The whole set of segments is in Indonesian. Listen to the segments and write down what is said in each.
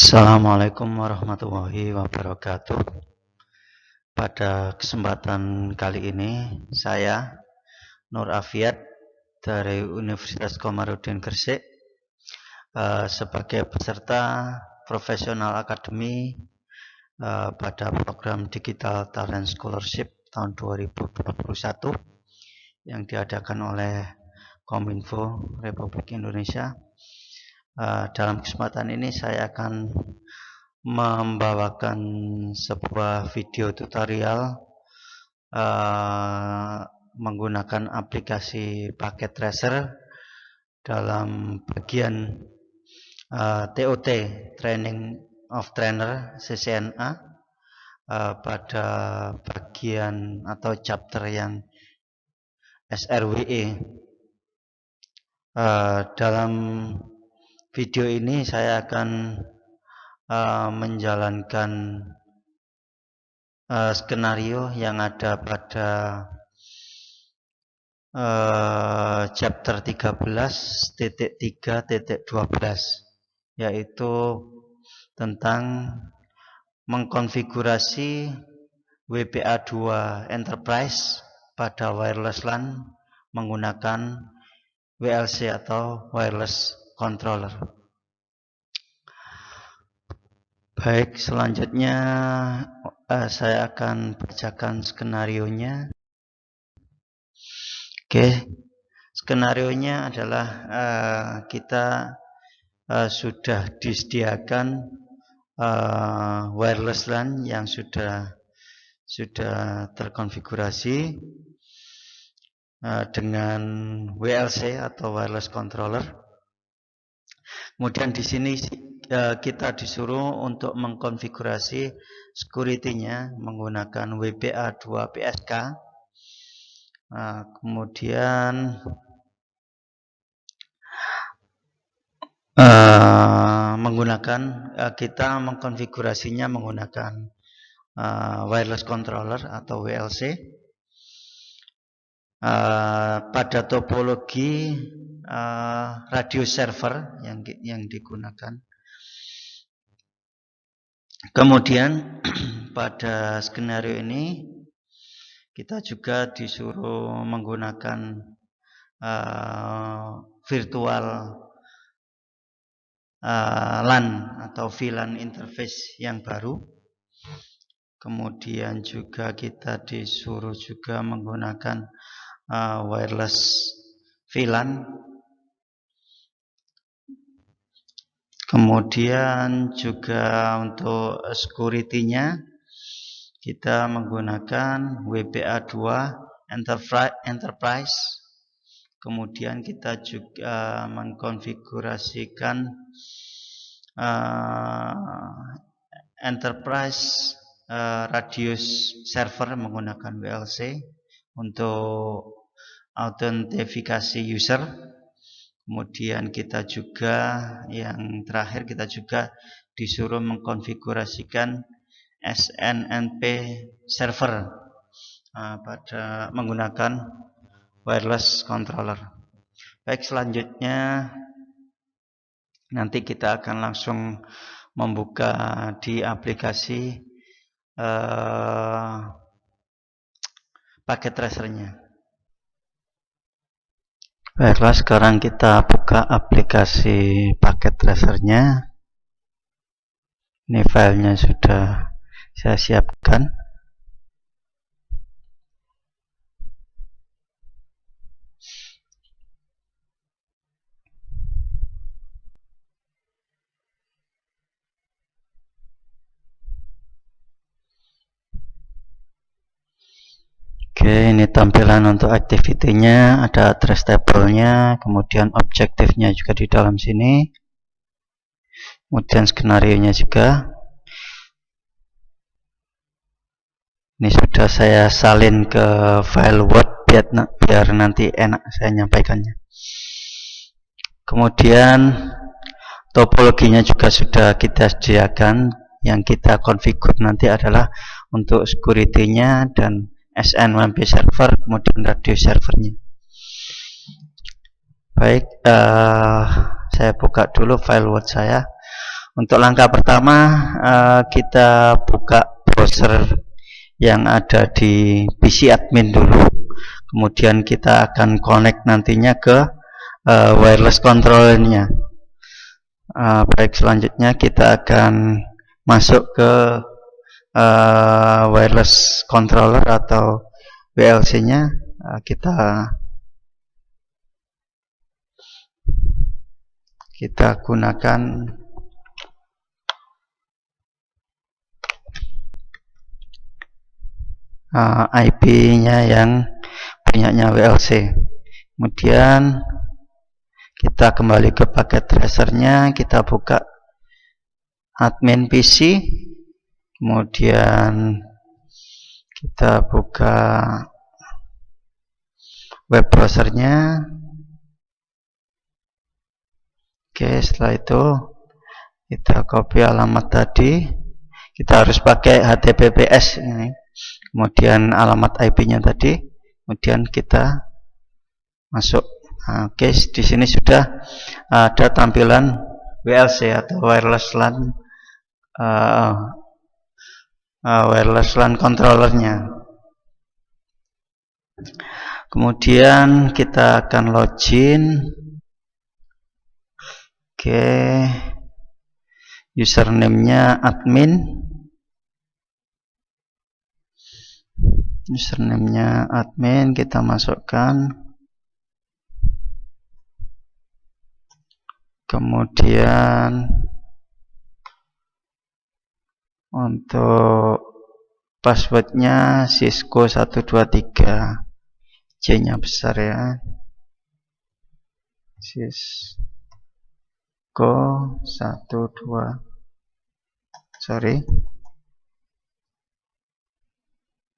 Assalamualaikum warahmatullahi wabarakatuh. Pada kesempatan kali ini saya Nur Afiat dari Universitas Komarudin Gresik sebagai peserta Professional Academy pada program Digital Talent Scholarship tahun 2021 yang diadakan oleh Kominfo Republik Indonesia. Dalam kesempatan ini saya akan membawakan sebuah video tutorial menggunakan aplikasi Packet Tracer dalam bagian TOT Training of Trainer CCNA pada bagian atau chapter yang SRWE. Dalam video ini saya akan menjalankan skenario yang ada pada chapter 13.3.12, yaitu tentang mengkonfigurasi WPA2 Enterprise pada wireless LAN menggunakan WLC atau wireless controller. Baik, selanjutnya saya akan bacakan skenarionya. Oke, skenarionya adalah kita sudah disediakan wireless LAN yang sudah terkonfigurasi dengan WLC atau wireless controller. Kemudian di sini kita disuruh untuk mengkonfigurasi security-nya menggunakan WPA2 PSK. Kemudian kita mengkonfigurasinya menggunakan wireless controller atau WLC pada topologi radio server yang digunakan. Kemudian pada skenario ini kita juga disuruh menggunakan virtual LAN atau VLAN interface yang baru. Kemudian juga kita disuruh juga menggunakan wireless VLAN. Kemudian juga untuk security-nya kita menggunakan WPA2 Enterprise. Kemudian kita juga mengkonfigurasikan Enterprise Radius Server menggunakan WLC untuk autentifikasi user. Kemudian kita juga yang terakhir kita juga disuruh mengkonfigurasikan SNMP server pada menggunakan wireless controller. Baik, selanjutnya nanti kita akan langsung membuka di aplikasi Packet Tracer-nya. Baiklah, sekarang kita buka aplikasi Packet Tracer-nya. Ini filenya sudah saya siapkan. Oke, ini tampilan untuk activity-nya, ada address table-nya, kemudian objektifnya juga di dalam sini, kemudian skenario-nya juga. Ini sudah saya salin ke file Word biar nanti enak saya nyampaikannya. Kemudian topologinya juga sudah kita sediakan. Yang kita configure nanti adalah untuk security-nya dan SNMP server, kemudian radio servernya. Baik, saya buka dulu file Word saya. Untuk langkah pertama kita buka browser yang ada di PC admin dulu. Kemudian kita akan connect nantinya ke wireless controllernya. Baik, selanjutnya kita akan masuk ke wireless controller atau WLC-nya. Kita gunakan IP-nya yang punyanya WLC. Kemudian kita kembali ke paket tracernya, kita buka admin PC, kemudian kita buka web browsernya. Oke, setelah itu kita copy alamat tadi. Kita harus pakai HTTPS ini. Kemudian alamat IP-nya tadi, kemudian kita masuk. Oke, di sini sudah ada tampilan WLC atau wireless LAN controllernya. Kemudian kita akan login. Oke, username-nya admin. Username-nya admin kita masukkan. Kemudian untuk passwordnya Cisco 123, C-nya besar ya, Cisco 12,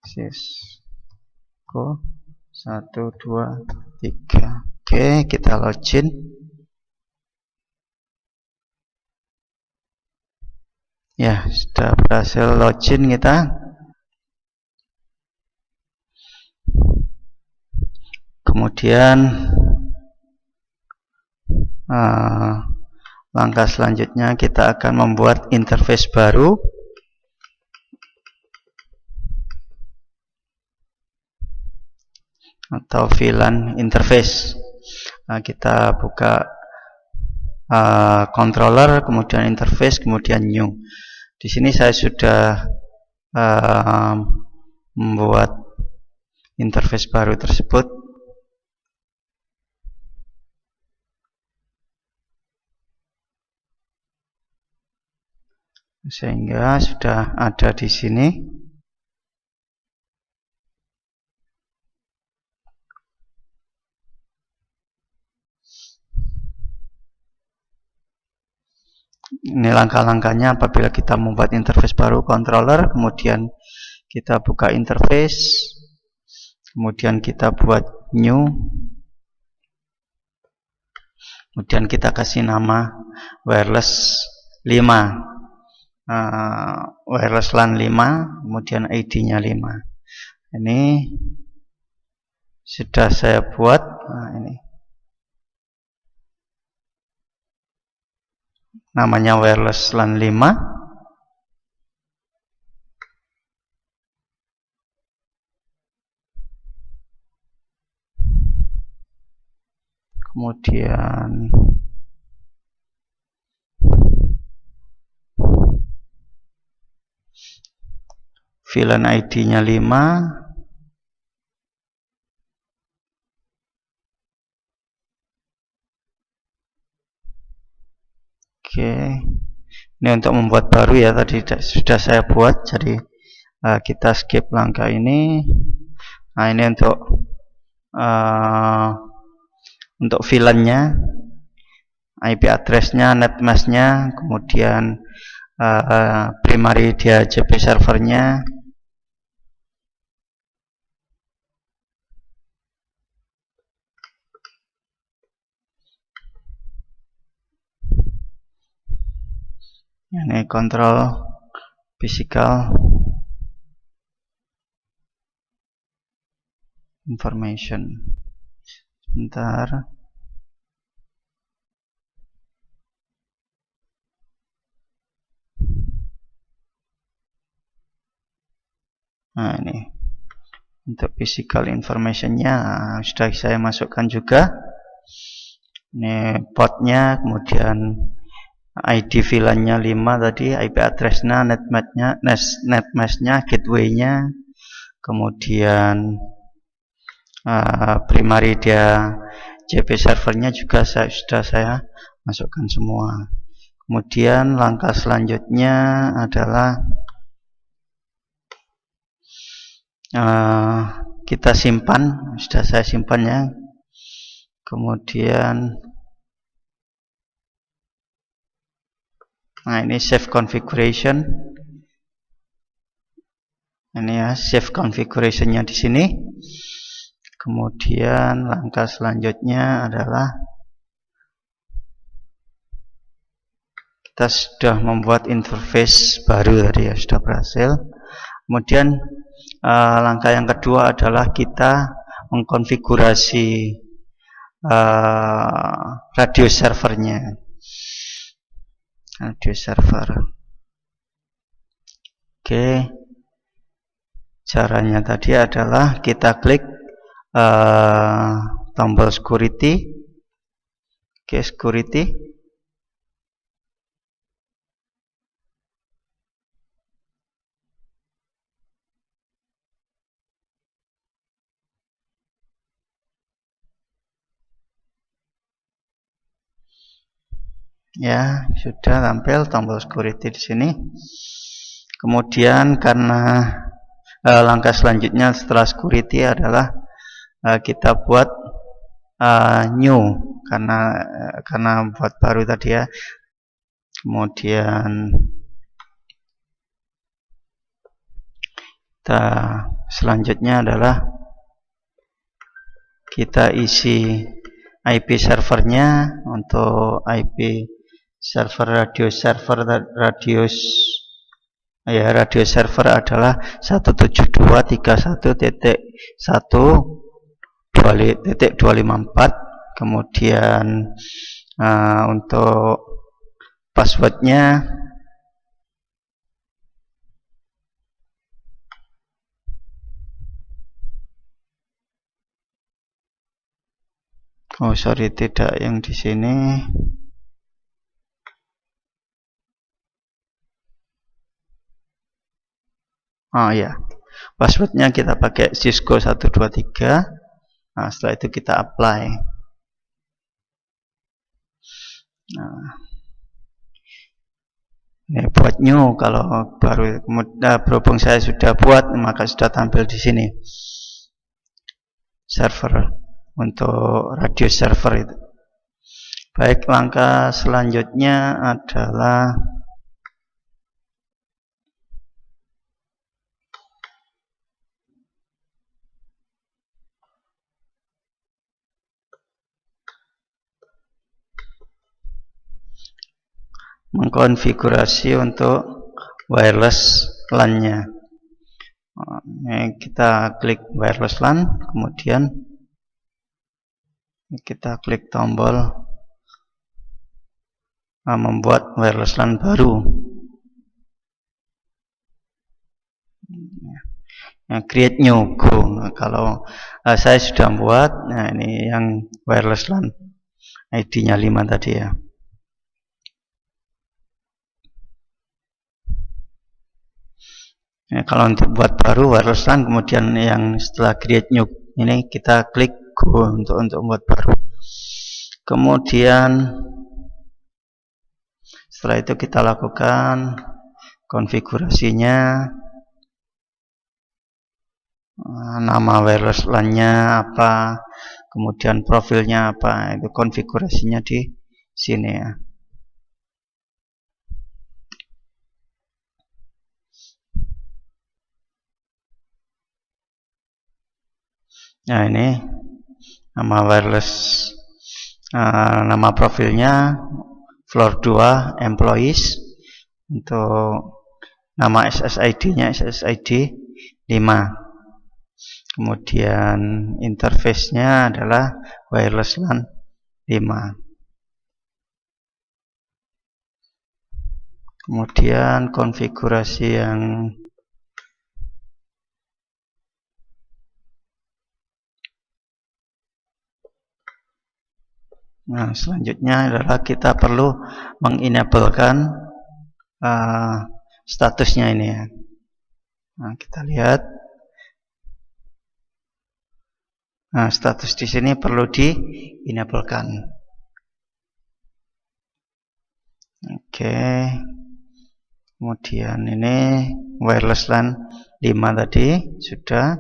Cisco 123. Oke, kita login. Ya, sudah berhasil login kita. Kemudian langkah selanjutnya kita akan membuat interface baru. Atau VLAN interface. Kita buka controller, kemudian interface, kemudian new. Di sini saya sudah membuat interface baru tersebut. Sehingga sudah ada di sini. Ini langkah-langkahnya apabila kita membuat interface baru controller, kemudian kita buka interface, kemudian kita buat new, kemudian kita kasih nama wireless 5, wireless LAN 5, kemudian ID-nya 5. Ini sudah saya buat. Ini namanya wireless LAN 5. Kemudian VLAN ID-nya 5. Oke, ini untuk membuat baru ya, tadi sudah saya buat, jadi kita skip langkah ini. Nah, ini untuk VLAN-nya, IP address-nya, netmask-nya, kemudian primary DHCP servernya. Ini kontrol physical information. Sebentar. Nah, ini untuk physical informationnya sudah saya masukkan juga. Ini portnya, kemudian ID VLAN-nya 5 tadi, IP address-nya, netmask-nya, gateway-nya, kemudian primary dia CP servernya juga sudah saya masukkan semua. Kemudian langkah selanjutnya adalah kita simpan, sudah saya simpan ya. Kemudian nah, ini save configuration. Ini ya, save configuration-nya di sini. Kemudian langkah selanjutnya adalah kita sudah membuat interface baru tadi ya, sudah berhasil. Kemudian langkah yang kedua adalah kita mengkonfigurasi radio servernya. Radio server. Oke. Caranya tadi adalah kita klik tombol security. Oke, security. Ya, sudah tampil tombol security di sini. Kemudian karena langkah selanjutnya setelah security adalah kita buat new karena buat baru tadi ya. Kemudian kita selanjutnya adalah kita isi IP servernya. Untuk IP server radio server adalah 172.1.1.254. kemudian untuk passwordnya tidak yang di sini. Ya, passwordnya kita pakai Cisco 123. Nah, setelah itu kita apply. Nah, ini buat new. Kalau baru berhubung saya sudah buat, maka sudah tampil di sini server untuk radio server itu. Baik, langkah selanjutnya adalah mengkonfigurasi untuk wireless LAN-nya. Kita klik wireless LAN, kemudian kita klik tombol membuat wireless LAN baru. Create new, go. Nah, kalau saya sudah buat, nah ini yang wireless LAN ID-nya 5 tadi ya. Kalau untuk buat baru wireless LAN, kemudian yang setelah create new ini kita klik go untuk buat baru. Kemudian setelah itu kita lakukan konfigurasinya, nama wireless LAN-nya apa, kemudian profilnya apa, itu konfigurasinya di sini ya. Nah, ini nama wireless, nama profilnya floor 2 employees. Untuk nama SSID-nya SSID 5. Kemudian interface-nya adalah wireless LAN 5. Kemudian konfigurasi yang Nah, selanjutnya adalah kita perlu mengenablekan statusnya ini ya. Nah, kita lihat. Nah, status di sini perlu di-enablekan. Oke. Kemudian ini wireless LAN 5 tadi sudah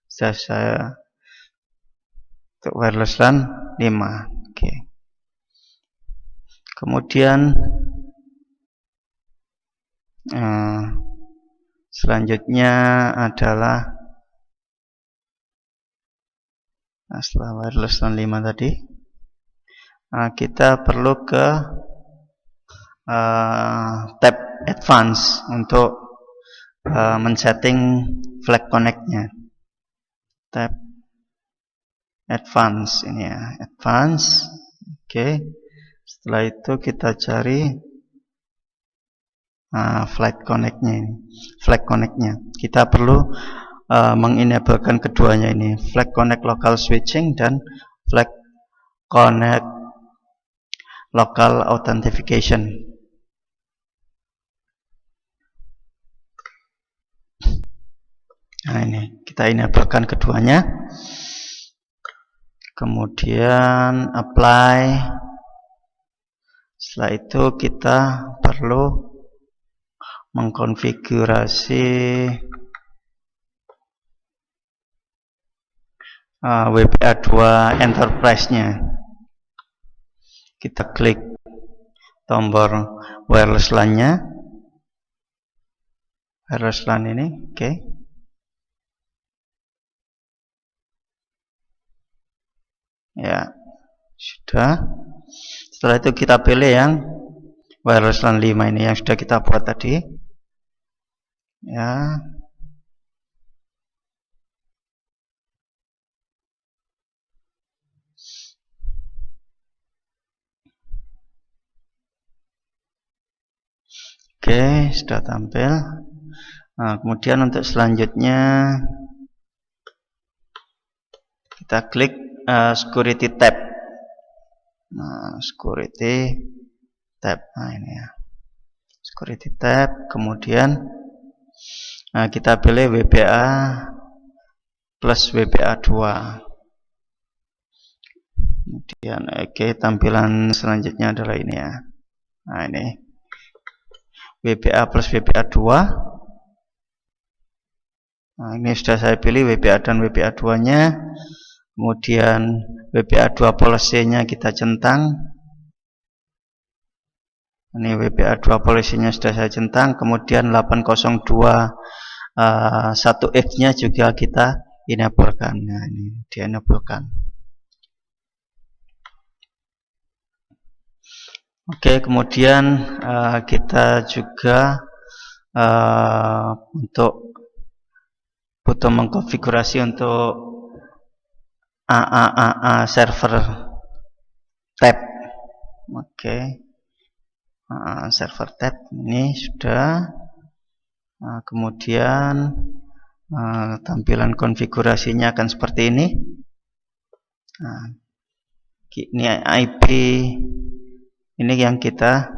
saya untuk wireless LAN 5. Oke. Kemudian selanjutnya adalah setelah wireless LAN 5 tadi kita perlu ke tab advance untuk men-setting flag connect-nya. Tab advance ini ya, advance. Oke. Setelah itu kita cari flag connect-nya ini. Flag connect-nya. Kita perlu mengenablekan keduanya ini, flag connect local switching dan flag connect local authentication. Nah, ini kita enablekan keduanya. Kemudian apply. Setelah itu kita perlu mengkonfigurasi WPA2 enterprise-nya. Kita klik tombol wireless LAN-nya. Wireless LAN ini, oke. Ya, sudah. Setelah itu kita pilih yang wireless LAN 5 ini yang sudah kita buat tadi. Ya. Oke, sudah tampil. Nah, kemudian untuk selanjutnya kita klik security tab. Nah, security tab. Nah, ini ya. Security tab, kemudian kita pilih WPA plus WPA2. Kemudian oke, tampilan selanjutnya adalah ini ya. Nah, ini WPA plus WPA2. Nah, ini sudah saya pilih WPA dan WPA2-nya. Kemudian WPA2 policy-nya kita centang. Ini WPA2 policy-nya sudah saya centang. Kemudian 802 1X-nya juga kita enablekan. Nah, ini di-enablekan. Oke, kemudian kita juga untuk butuh mengkonfigurasi untuk server tab. Oke. Server tab ini sudah. Kemudian tampilan konfigurasinya akan seperti ini. Ini IP ini yang kita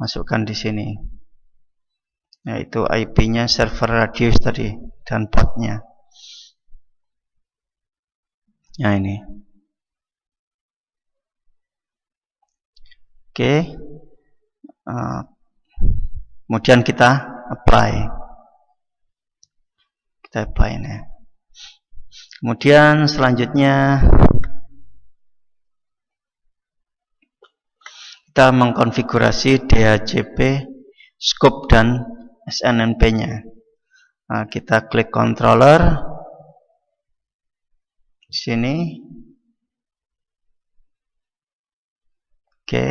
masukkan di sini, yaitu IP-nya server radius tadi dan portnya. Nah, ini. Oke. Kemudian kita apply. Kita apply ini. Kemudian selanjutnya kita mengkonfigurasi DHCP, scope dan SNMP-nya. Kita klik controller di sini. Oke.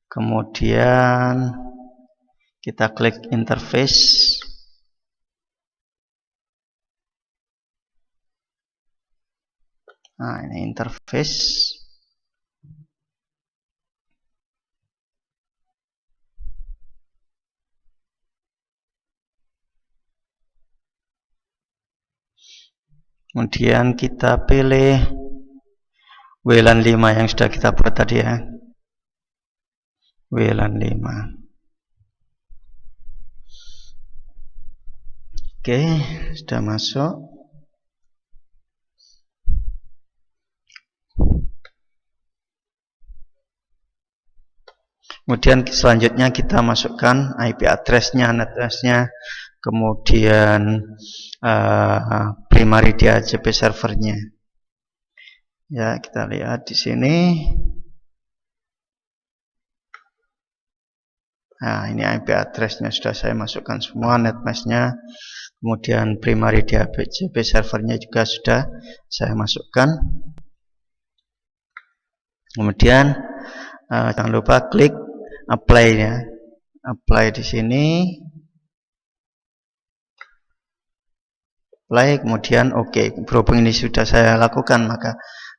Kemudian kita klik interface. Nah, ini interface. Kemudian kita pilih WLAN 5 yang sudah kita buat tadi ya. WLAN 5. Oke, sudah masuk. Kemudian selanjutnya kita masukkan IP address-nya, NAT address-nya, kemudian primary DHCP servernya. Ya, kita lihat di sini. Nah, ini IP address-nya sudah saya masukkan semua, netmask-nya, kemudian primary DHCP servernya juga sudah saya masukkan. Kemudian jangan lupa klik apply ya. Apply di sini. Apply, kemudian oke. Berhubung ini sudah saya lakukan, maka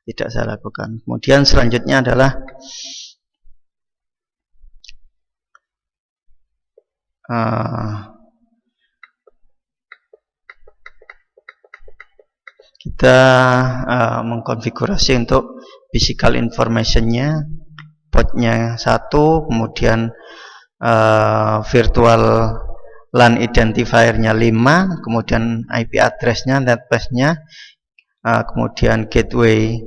tidak saya lakukan. Kemudian selanjutnya adalah kita mengkonfigurasi untuk physical information-nya, portnya 1, kemudian virtual LAN identifier-nya 5, kemudian IP address-nya, netmask-nya, kemudian gateway,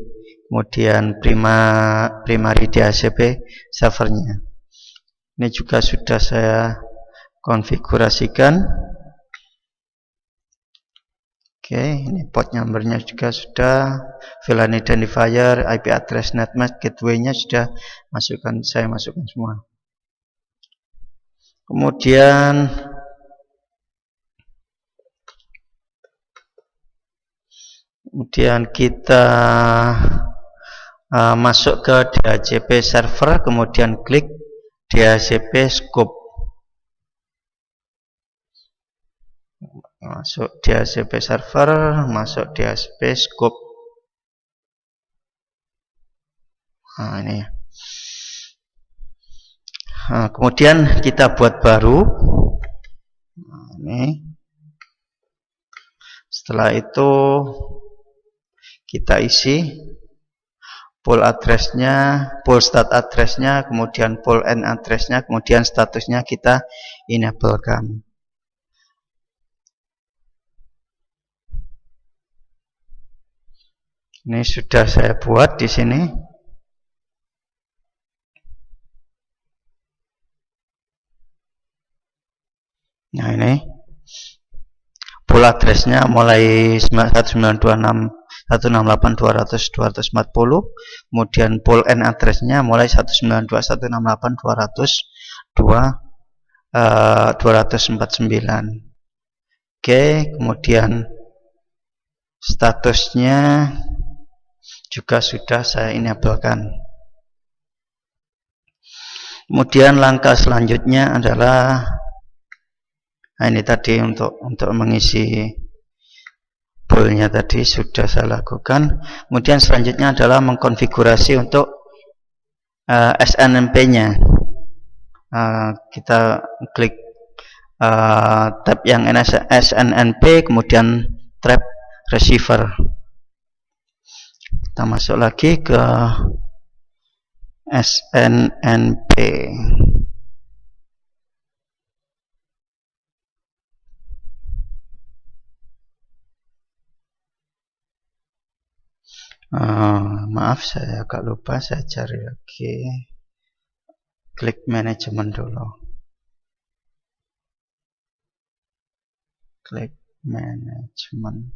kemudian primary DHCP servernya. Ini juga sudah saya konfigurasikan. Oke, ini port number-nya juga sudah, VLAN identifier, IP address, netmask, gateway-nya sudah saya masukkan semua. Kemudian kita masuk ke DHCP server, kemudian klik DHCP scope. Masuk DHCP server, masuk DHCP scope. Nah, ini. Nah, kemudian kita buat baru. Nah, ini. Setelah itu kita isi pool address-nya, pool start address-nya, kemudian pool end address-nya, kemudian statusnya kita enable-kan. Ini sudah saya buat di sini. Nah, ini pool address-nya mulai 192.168.200.240, kemudian pool end address-nya mulai 192.168.200.249. Oke, kemudian statusnya juga sudah saya enable-kan. Kemudian langkah selanjutnya adalah ini tadi untuk mengisi poolnya tadi sudah saya lakukan. Kemudian selanjutnya adalah mengkonfigurasi untuk SNMP-nya. Kita klik tab yang SNMP, kemudian tab receiver. Kita masuk lagi ke SNMP. Maaf, saya agak lupa, saya cari lagi. Klik manajemen dulu. Klik manajemen.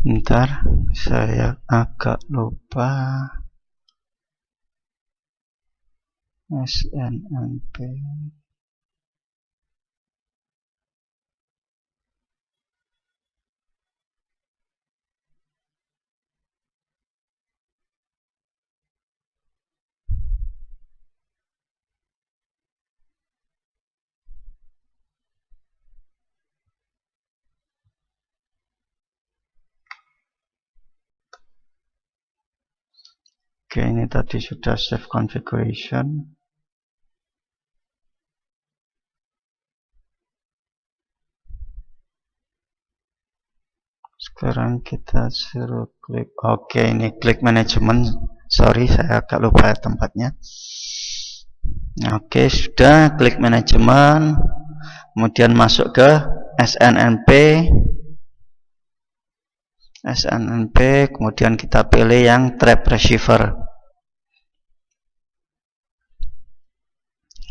Bentar, saya agak lupa. SNMP. Oke, ini tadi sudah save configuration. Sekarang kita suruh klik. Oke, ini klik manajemen. Sorry, saya agak lupa tempatnya. Oke, sudah klik manajemen. Kemudian masuk ke SNMP. Kemudian kita pilih yang trap receiver.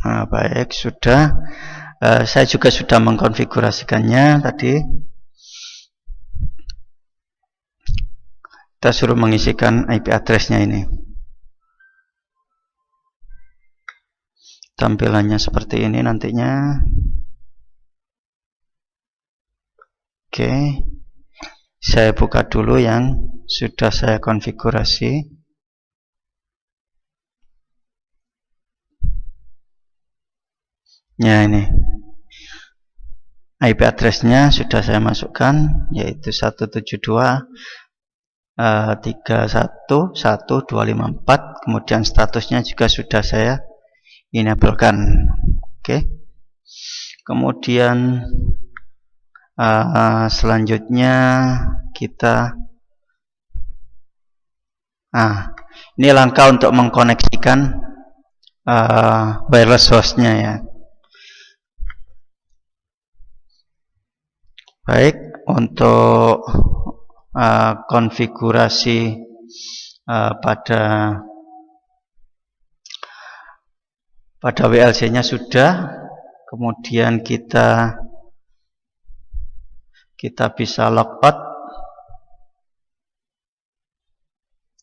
Nah, baik, sudah. Saya juga sudah mengkonfigurasikannya tadi. Kita suruh mengisikan IP address-nya ini. Tampilannya seperti ini nantinya. Oke. Saya buka dulu yang sudah saya konfigurasi. Ya, ini. IP address-nya sudah saya masukkan, yaitu 172.311.254. Kemudian statusnya juga sudah saya enablekan. Oke. Kemudian selanjutnya kita ini langkah untuk mengkoneksikan wireless host-nya ya. Baik, untuk konfigurasi pada WLC-nya sudah. Kemudian kita bisa logout.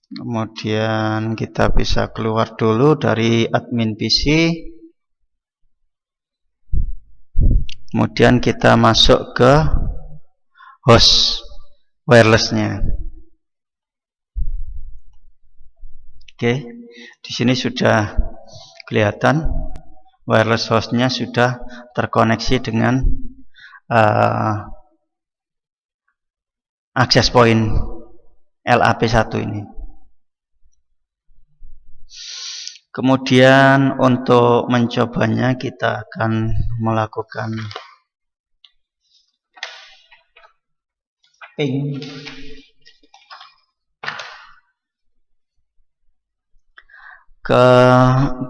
Kemudian kita bisa keluar dulu dari admin PC. Kemudian kita masuk ke host wireless-nya. Oke, di sini sudah kelihatan wireless host-nya sudah terkoneksi dengan access point LAP1 ini. Kemudian untuk mencobanya kita akan melakukan ping.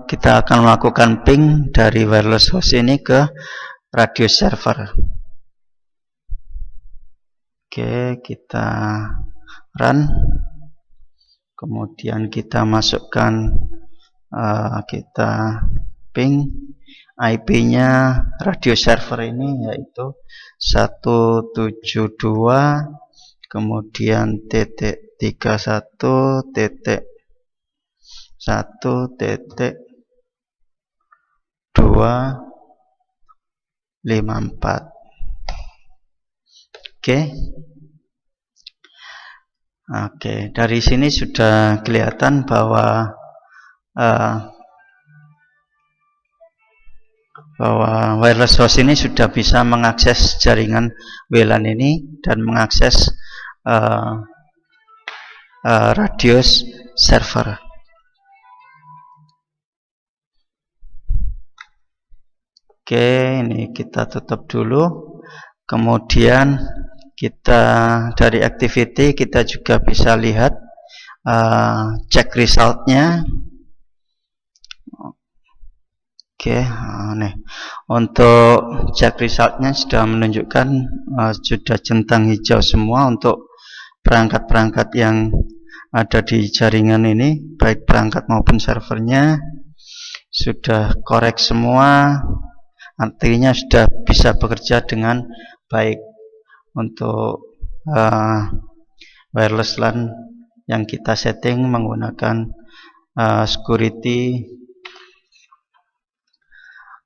Kita akan melakukan ping dari wireless host ini ke radio server. Oke, kita run. Kemudian kita masukkan kita ping IP-nya radio server ini yaitu 172 kemudian titik 31 titik 1.254. Oke, dari sini sudah kelihatan bahwa wireless host ini sudah bisa mengakses jaringan WLAN ini dan mengakses radius server. Oke, ini kita tutup dulu. Kemudian kita dari activity kita juga bisa lihat cek resultnya. Oke, nih untuk cek resultnya sudah menunjukkan sudah centang hijau semua untuk perangkat-perangkat yang ada di jaringan ini, baik perangkat maupun servernya sudah korek semua, artinya sudah bisa bekerja dengan baik untuk wireless LAN yang kita setting menggunakan security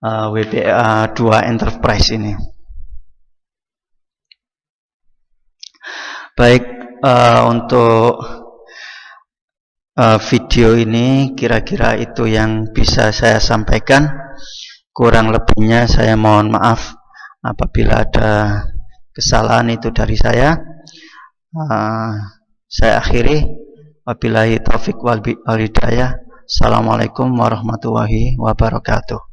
WPA 2 Enterprise ini. Baik, untuk video ini kira-kira itu yang bisa saya sampaikan. Kurang lebihnya saya mohon maaf apabila ada kesalahan itu dari saya. Saya akhiri. Wabillahi taufik wal hidayah. Assalamualaikum warahmatullahi wabarakatuh.